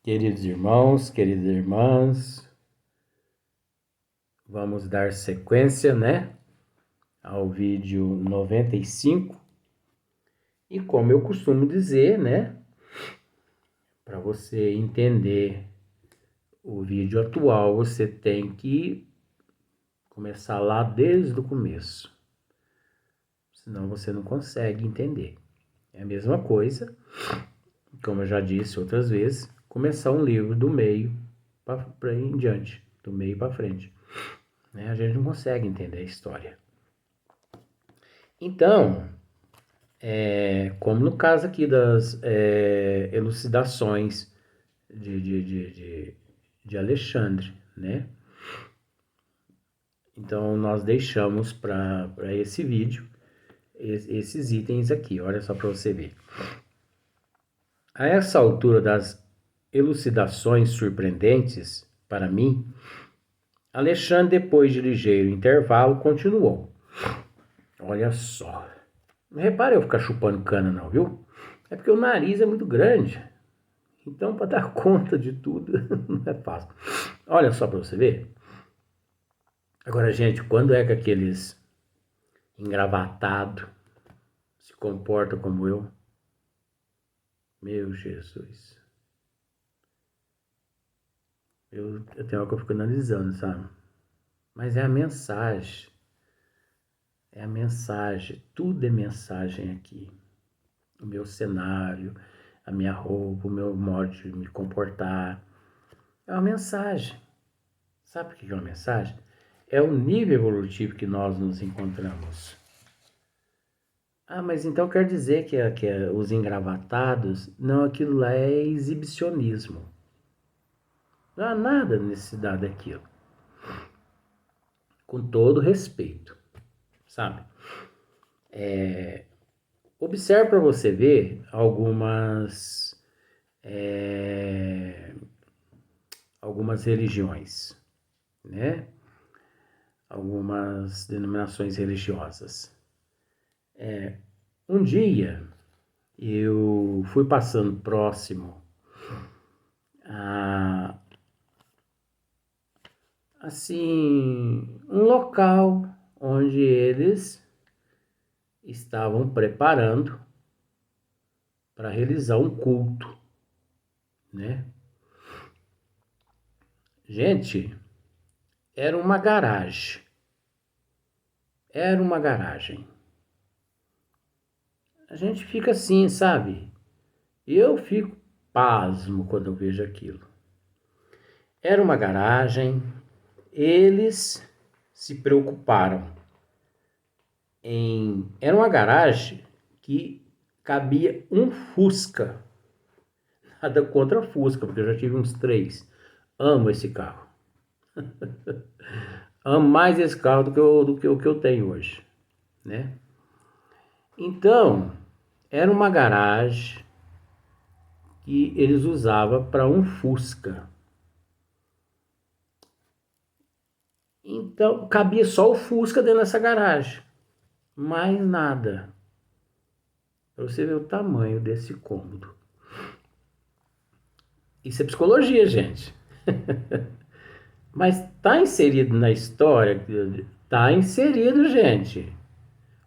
Queridos irmãos, queridas irmãs, vamos dar sequência, ao vídeo 95. E como eu costumo dizer, para você entender o vídeo atual, você tem que começar lá desde o começo. Senão você não consegue entender. É a mesma coisa, como eu já disse outras vezes, começar um livro do meio para em diante, do meio para frente. A gente não consegue entender a história. Então, como no caso aqui das elucidações de Alexandre, né? Então, nós deixamos para esse vídeo esses itens aqui, olha só para você ver. A essa altura das elucidações surpreendentes, para mim, Alexandre, depois de ligeiro intervalo, continuou. Olha só. Não repare eu ficar chupando cana não, viu? É porque o nariz é muito grande. Então, para dar conta de tudo, não é fácil. Olha só para você ver. Agora, gente, quando é que aqueles engravatados se comportam como eu? Meu Jesus. Eu tenho algo que eu fico analisando, sabe? Mas é a mensagem. É a mensagem. Tudo é mensagem aqui. O meu cenário, a minha roupa, o meu modo de me comportar. É uma mensagem. Sabe o que é uma mensagem? É o nível evolutivo que nós nos encontramos. Ah, mas então quer dizer que os engravatados, não, aquilo lá é exibicionismo. Não há nada necessidade daquilo. Com todo respeito, sabe? Observe para você ver algumas religiões, né? Algumas denominações religiosas. Um dia eu fui passando próximo a, assim, um local onde eles estavam preparando para realizar um culto, né? Gente, era uma garagem. Era uma garagem. A gente fica assim, sabe? Eu fico pasmo quando eu vejo aquilo. Era uma garagem, eles se preocuparam em. Era uma garagem que cabia um Fusca. Nada contra Fusca, porque eu já tive uns 3. Amo esse carro. Amo mais esse carro do que o que eu tenho hoje, né? Então, era uma garagem que eles usavam para um Fusca. Então, cabia só o Fusca dentro dessa garagem. Mais nada. Para você ver o tamanho desse cômodo. Isso é psicologia, gente. Mas está inserido na história? Está inserido, gente.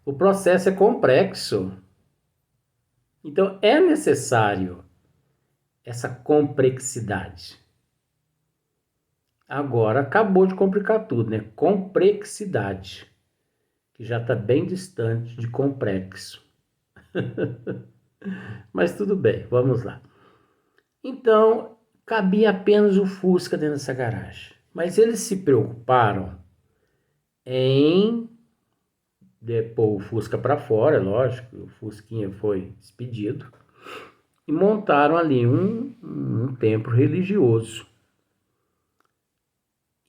O processo é complexo. Então, é necessário essa complexidade. Agora, acabou de complicar tudo, né? Complexidade. Que já está bem distante de complexo. Mas tudo bem, vamos lá. Então, cabia apenas o Fusca dentro dessa garagem. Mas eles se preocuparam em pôr o Fusca para fora, lógico, o Fusquinha foi despedido, e montaram ali um templo religioso.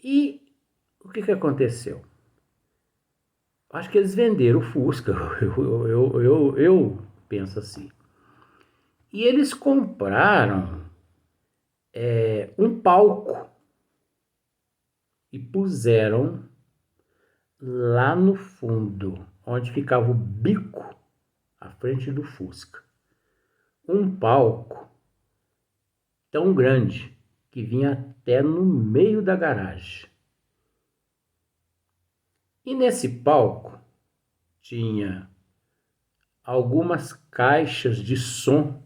E o que aconteceu? Acho que eles venderam o Fusca, eu penso assim. E eles compraram um palco e puseram lá no fundo, onde ficava o bico, à frente do Fusca. Um palco tão grande que vinha até no meio da garagem. E nesse palco tinha algumas caixas de som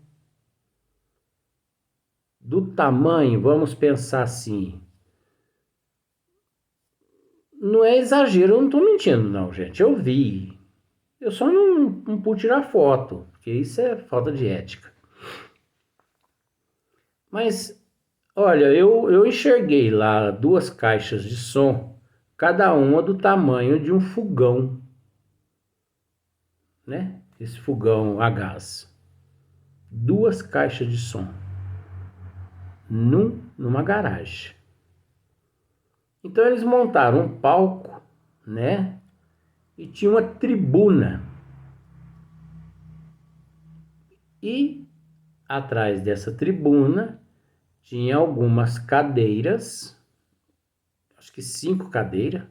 do tamanho, vamos pensar assim, não é exagero, eu não estou mentindo não, gente, eu vi. Eu só não pude tirar foto, porque isso é falta de ética. Mas, olha, eu enxerguei lá 2 caixas de som, cada uma do tamanho de um fogão, né? Esse fogão a gás. 2 caixas de som numa garagem. Então eles montaram um palco, né? E tinha uma tribuna. E atrás dessa tribuna tinha algumas cadeiras, acho que 5 cadeiras,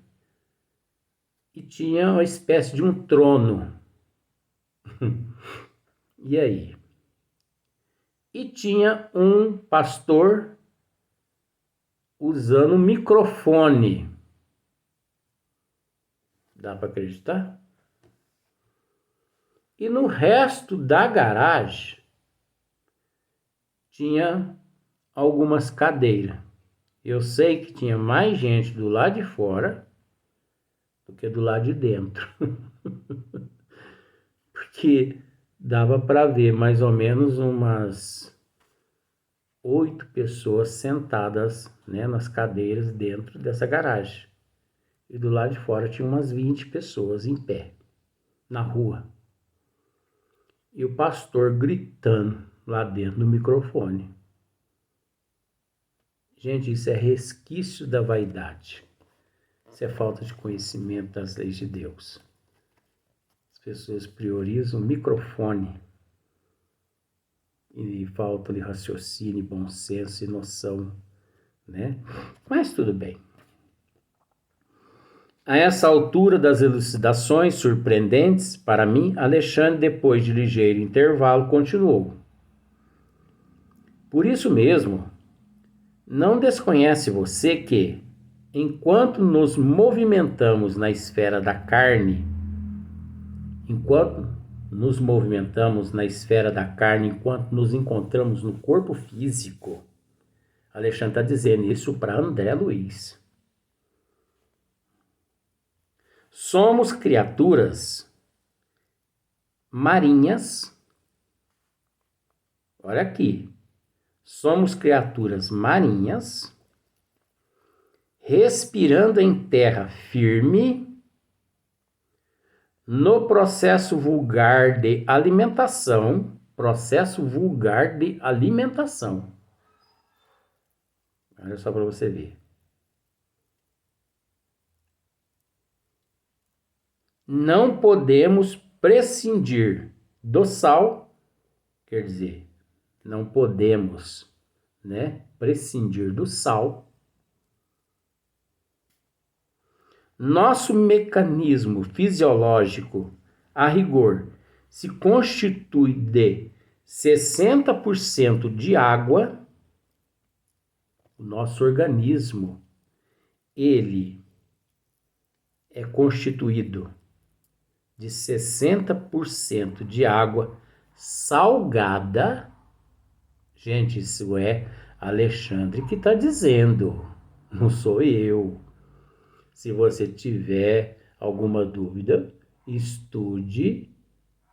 e tinha uma espécie de um trono. E aí? E tinha um pastor usando microfone. Dá para acreditar? E no resto da garagem tinha algumas cadeiras. Eu sei que tinha mais gente do lado de fora do que do lado de dentro. Porque dava para ver mais ou menos umas 8 pessoas sentadas, né, nas cadeiras dentro dessa garagem. E do lado de fora tinha umas 20 pessoas em pé, na rua. E o pastor gritando lá dentro do microfone. Gente, isso é resquício da vaidade. Isso é falta de conhecimento das leis de Deus. As pessoas priorizam o microfone e falta de raciocínio, bom senso e noção, né? Mas tudo bem. A essa altura das elucidações surpreendentes, para mim, Alexandre, depois de ligeiro intervalo, continuou. Por isso mesmo, não desconhece você que, enquanto nos movimentamos na esfera da carne, enquanto nos encontramos no corpo físico, Alexandre está dizendo isso para André Luiz. Somos criaturas marinhas. Olha aqui. Somos criaturas marinhas, respirando em terra firme, no processo vulgar de alimentação. Olha só para você ver. Não podemos prescindir do sal, quer dizer, não podemos, né, prescindir do sal. Nosso mecanismo fisiológico, a rigor, se constitui de 60% de água. O nosso organismo, ele é constituído de 60% de água salgada. Gente, isso é Alexandre que está dizendo, não sou eu. Se você tiver alguma dúvida, estude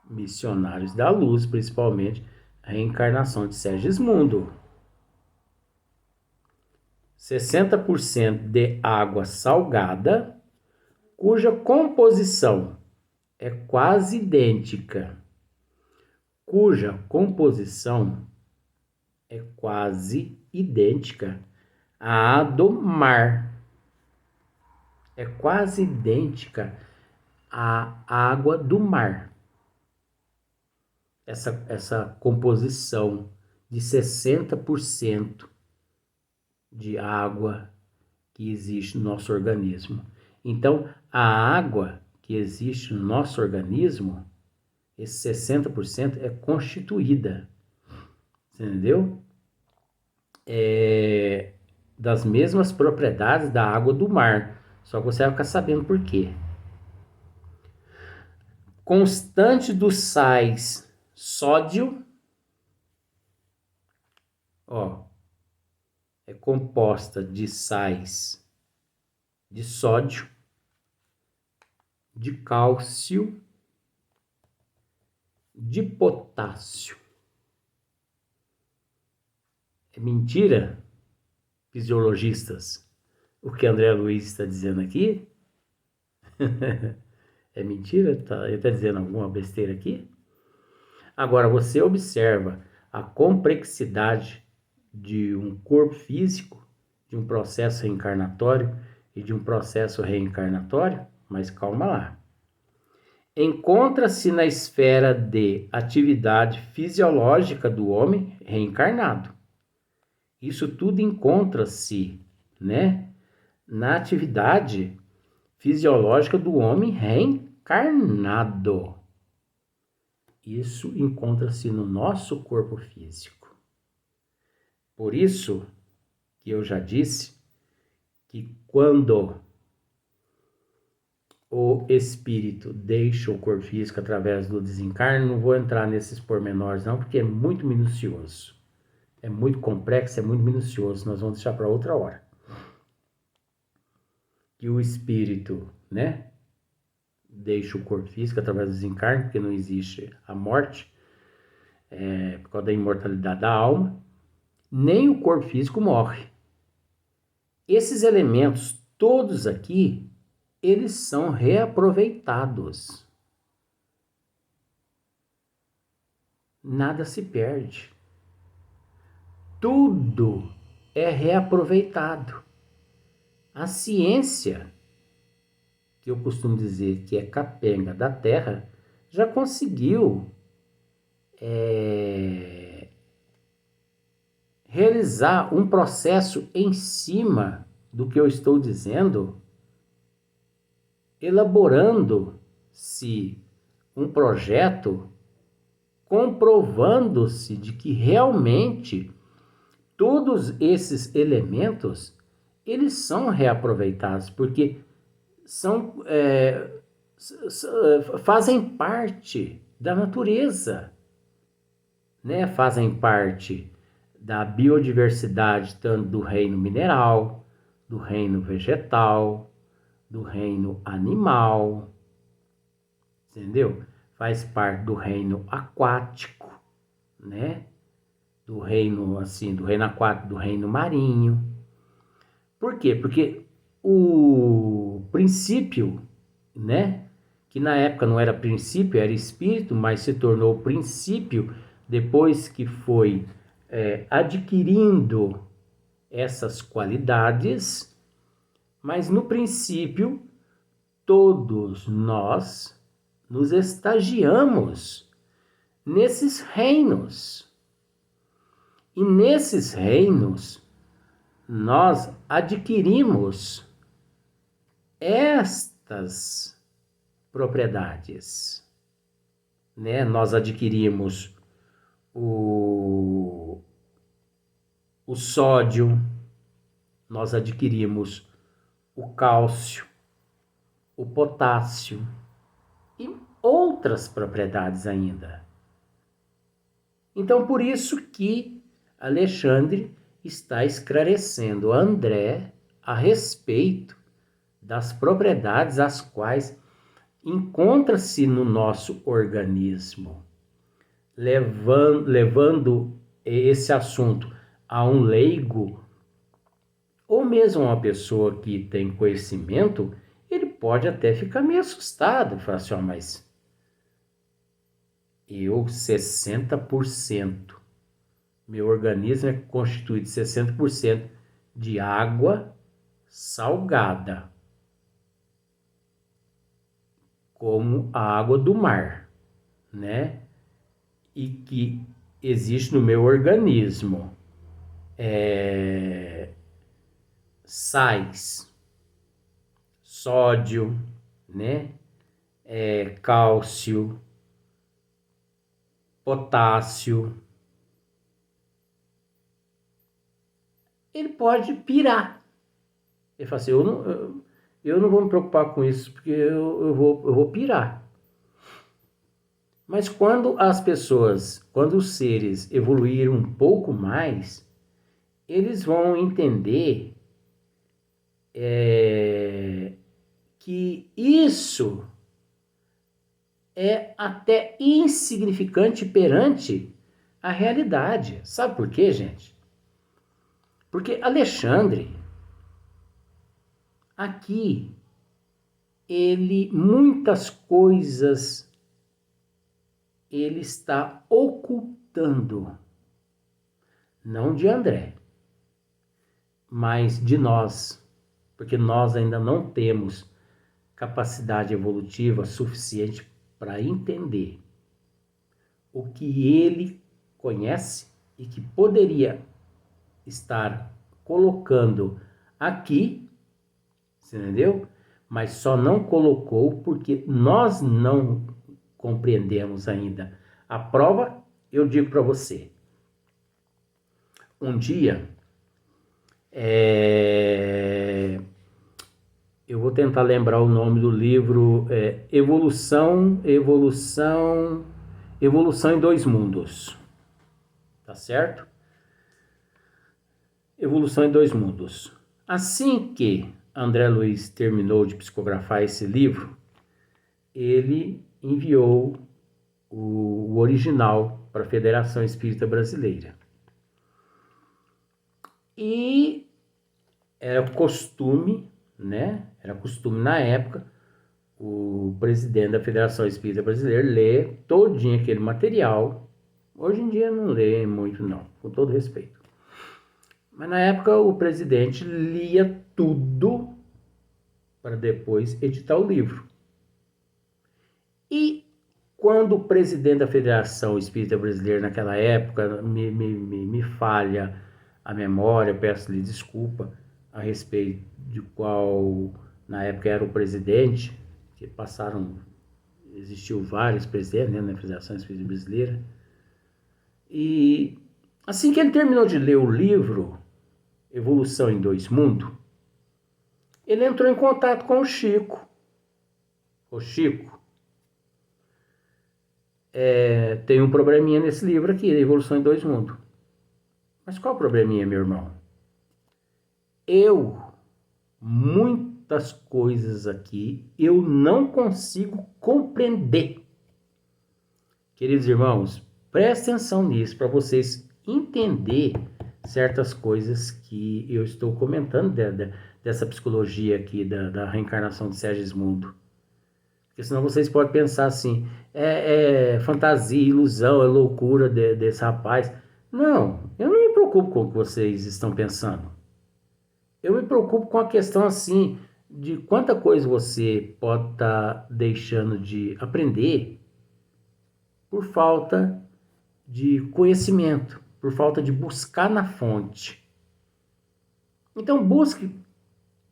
Missionários da Luz, principalmente a reencarnação de Segismundo. 60% de água salgada, cuja composição é quase idêntica. À do mar. É quase idêntica à água do mar. Essa composição de 60% de água que existe no nosso organismo. Então, a água que existe no nosso organismo, esse 60% é constituída. Entendeu? das mesmas propriedades da água do mar. Só que você vai ficar sabendo por quê. Constante dos sais sódio, ó, é composta de sais de sódio, de cálcio, de potássio. É mentira, fisiologistas, o que André Luiz está dizendo aqui? É mentira? Ele está dizendo alguma besteira aqui? Agora, você observa a complexidade de um corpo físico, de um processo reencarnatório e de um processo reencarnatório? Mas calma lá. Encontra-se na esfera de atividade fisiológica do homem reencarnado. Isso tudo encontra-se, né, na atividade fisiológica do homem reencarnado. Isso encontra-se no nosso corpo físico. Por isso que eu já disse que quando o espírito deixa o corpo físico através do desencarne, não vou entrar nesses pormenores não, porque é muito minucioso. É muito complexo, é muito minucioso, nós vamos deixar para outra hora. Que o espírito, né, deixa o corpo físico através do desencarne, porque não existe a morte, por causa da imortalidade da alma, nem o corpo físico morre. Esses elementos todos aqui, eles são reaproveitados. Nada se perde. Tudo é reaproveitado. A ciência, que eu costumo dizer que é capenga da Terra, já conseguiu realizar um processo em cima do que eu estou dizendo, elaborando-se um projeto, comprovando-se de que realmente todos esses elementos eles são reaproveitados, porque são, fazem parte da natureza, né? Fazem parte da biodiversidade, tanto do reino mineral, do reino vegetal, do reino animal, entendeu? Faz parte do reino aquático, né? Do reino aquático, do reino marinho. Por quê? Porque o princípio, né? Que na época não era princípio, era espírito, mas se tornou princípio depois que foi adquirindo essas qualidades, mas no princípio todos nós nos estagiamos nesses reinos. E nesses reinos nós adquirimos estas propriedades, né? Nós adquirimos o sódio, nós adquirimos o cálcio, o potássio e outras propriedades ainda. Então, por isso que Alexandre está esclarecendo a André a respeito das propriedades as quais encontra-se no nosso organismo, levando esse assunto a um leigo ou mesmo uma pessoa que tem conhecimento, ele pode até ficar meio assustado, falar assim, mas eu 60%, meu organismo é constituído de 60% de água salgada, como a água do mar, né? E que existe no meu organismo sais, sódio, né? Cálcio, potássio, ele pode pirar. Ele fala assim, eu não vou me preocupar com isso, porque eu vou pirar. Mas quando os seres evoluírem um pouco mais, eles vão entender que isso é até insignificante perante a realidade. Sabe por quê, gente? Porque Alexandre, aqui, muitas coisas ele está ocultando, não de André, mas de nós, porque nós ainda não temos capacidade evolutiva suficiente para entender o que ele conhece e que poderia estar colocando aqui, entendeu? Mas só não colocou porque nós não compreendemos ainda. A prova, eu digo para você, um dia, eu vou tentar lembrar o nome do livro, Evolução em Dois Mundos, tá certo? Evolução em Dois Mundos. Assim que André Luiz terminou de psicografar esse livro, ele enviou o original para a Federação Espírita Brasileira. E era costume, né? Era costume na época, o presidente da Federação Espírita Brasileira ler todinho aquele material. Hoje em dia não lê muito não, com todo respeito. Mas na época o presidente lia tudo para depois editar o livro. E quando o presidente da Federação Espírita Brasileira naquela época, me falha a memória, peço-lhe desculpa a respeito de qual na época era o presidente, que existiu vários presidentes, né, na Federação Espírita Brasileira. E assim que ele terminou de ler o livro Evolução em Dois Mundos, ele entrou em contato com o Chico. O Chico, tem um probleminha nesse livro aqui, Evolução em Dois Mundos. Mas qual o probleminha, meu irmão? Muitas coisas aqui, eu não consigo compreender. Queridos irmãos, prestem atenção nisso para vocês entenderem certas coisas que eu estou comentando dessa psicologia aqui, da reencarnação de Segismundo. Porque senão vocês podem pensar assim, é fantasia, ilusão, é loucura desse rapaz. Não, eu não me preocupo com o que vocês estão pensando. Eu me preocupo com a questão assim, de quanta coisa você pode estar deixando de aprender por falta de conhecimento, por falta de buscar na fonte. Então busque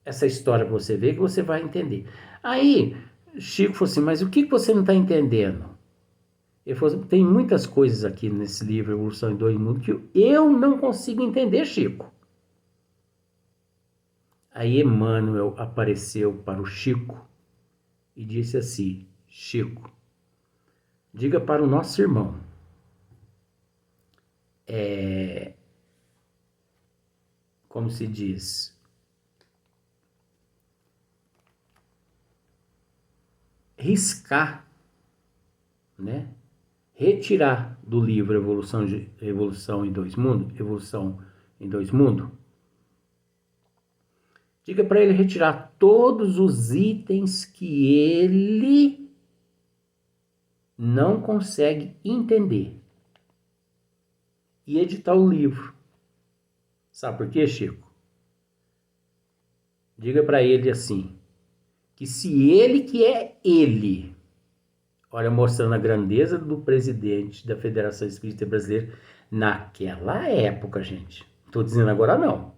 essa história para você ver que você vai entender. Aí Chico falou assim, mas o que você não está entendendo? Ele falou assim, tem muitas coisas aqui nesse livro, Evolução em Dois Mundos, que eu não consigo entender, Chico. Aí Emmanuel apareceu para o Chico e disse assim, Chico, diga para o nosso irmão, como se diz, riscar, né? Retirar do livro Evolução em Dois Mundos, Evolução em Dois Mundos, diga para ele retirar todos os itens que ele não consegue entender e editar o livro. Sabe por quê, Chico? Diga para ele assim, que se ele que é ele, olha, mostrando a grandeza do presidente da Federação Espírita Brasileira naquela época, gente. Estou dizendo agora não.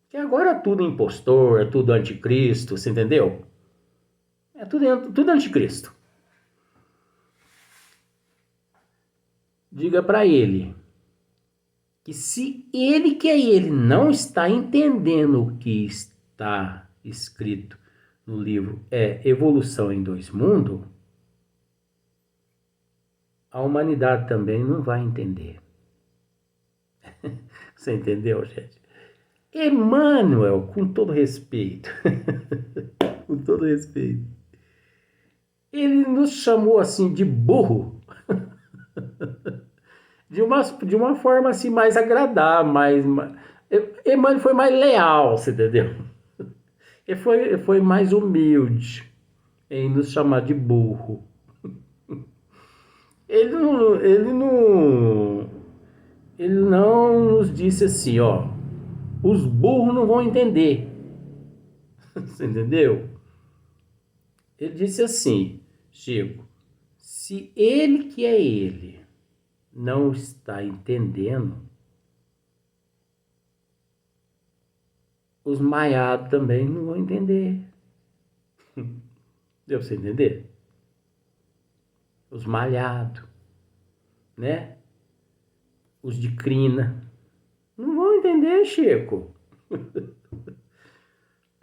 Que agora é tudo impostor, é tudo anticristo, você entendeu? É tudo anticristo. Diga para ele que se ele que é ele não está entendendo o que está escrito no livro é Evolução em Dois Mundos, a humanidade também não vai entender. Você entendeu, gente? Emmanuel, com todo respeito, com todo respeito, ele nos chamou assim de burro, de uma forma assim mais agradável, Emmanuel foi mais leal, você entendeu? Ele foi mais humilde em nos chamar de burro. Ele não nos disse assim, ó, os burros não vão entender. Você entendeu? Ele disse assim, Chico, se ele que é ele não está entendendo, os maiados também não vão entender. Deu pra você entender? Os malhados, né? Os de crina. Não vão entender, Chico.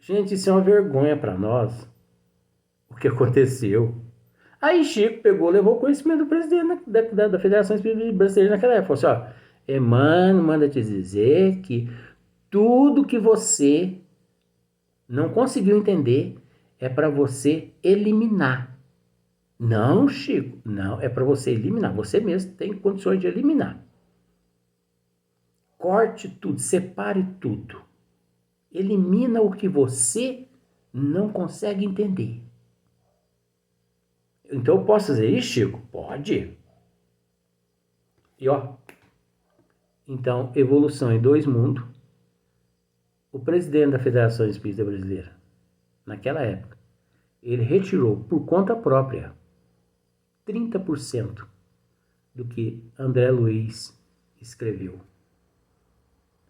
Gente, isso é uma vergonha para nós. O que aconteceu? Aí Chico pegou, levou o conhecimento do presidente da Federação Espírita Brasileira naquela época. Falou assim, ó, Emmanuel manda te dizer que tudo que você não conseguiu entender é para você eliminar. Não, Chico, não, é para você eliminar. Você mesmo tem condições de eliminar. Corte tudo, separe tudo. Elimina o que você não consegue entender. Então eu posso fazer isso, Chico? Pode. E ó, então, Evolução em Dois Mundos, o presidente da Federação Espírita Brasileira, naquela época, ele retirou por conta própria 30% do que André Luiz escreveu.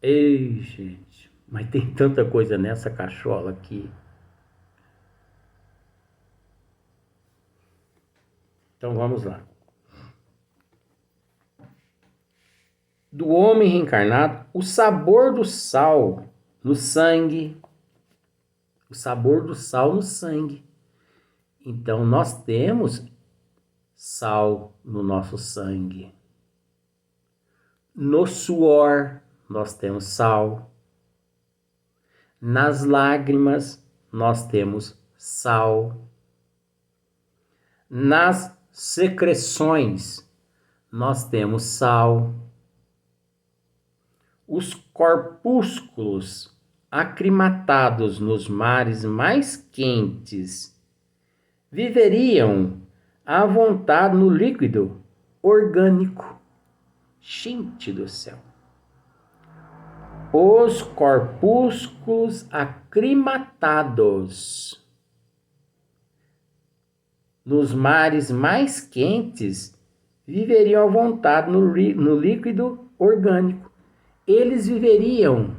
Ei, gente, mas tem tanta coisa nessa cachola aqui. Então vamos lá. Do homem reencarnado, o sabor do sal no sangue. O sabor do sal no sangue. Então nós temos sal no nosso sangue. No suor nós temos sal. Nas lágrimas nós temos sal. Nas secreções nós temos sal. Os corpúsculos aclimatados nos mares mais quentes viveriam à vontade no líquido orgânico. Gente do céu! Os corpúsculos aclimatados nos mares mais quentes viveriam à vontade no líquido orgânico. Eles viveriam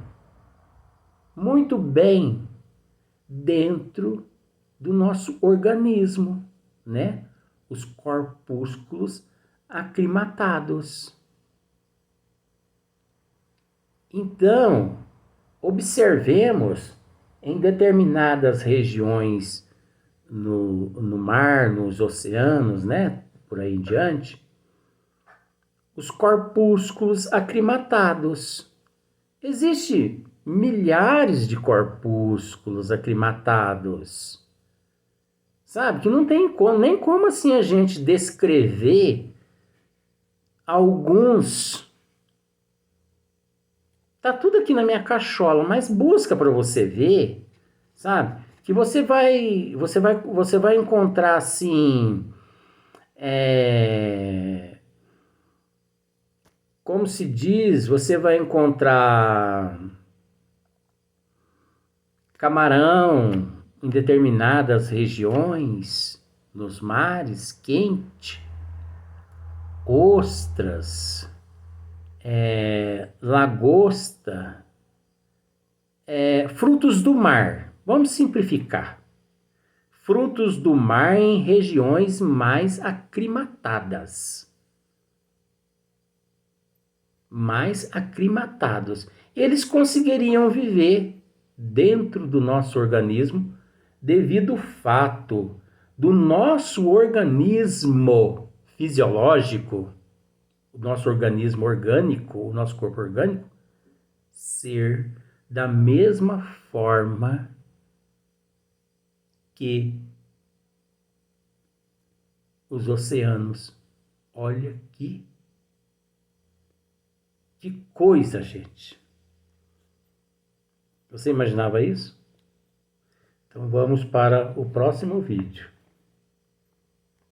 muito bem dentro do nosso organismo, né? Os corpúsculos aclimatados. Então, observemos em determinadas regiões no mar, nos oceanos, né? Por aí em diante, os corpúsculos aclimatados. Existem milhares de corpúsculos aclimatados. Sabe? Que não tem nem como assim a gente descrever alguns. Tá tudo aqui na minha cachola, mas busca para você ver, sabe? Que você vai encontrar assim, como se diz, você vai encontrar camarão em determinadas regiões, nos mares quentes, ostras, lagosta, frutos do mar. Vamos simplificar. Frutos do mar em regiões mais aclimatadas. mais aclimatados. Eles conseguiriam viver dentro do nosso organismo devido ao fato do nosso organismo fisiológico, o nosso organismo orgânico, o nosso corpo orgânico, ser da mesma forma que os oceanos. Olha que coisa, gente. Você imaginava isso? Então vamos para o próximo vídeo.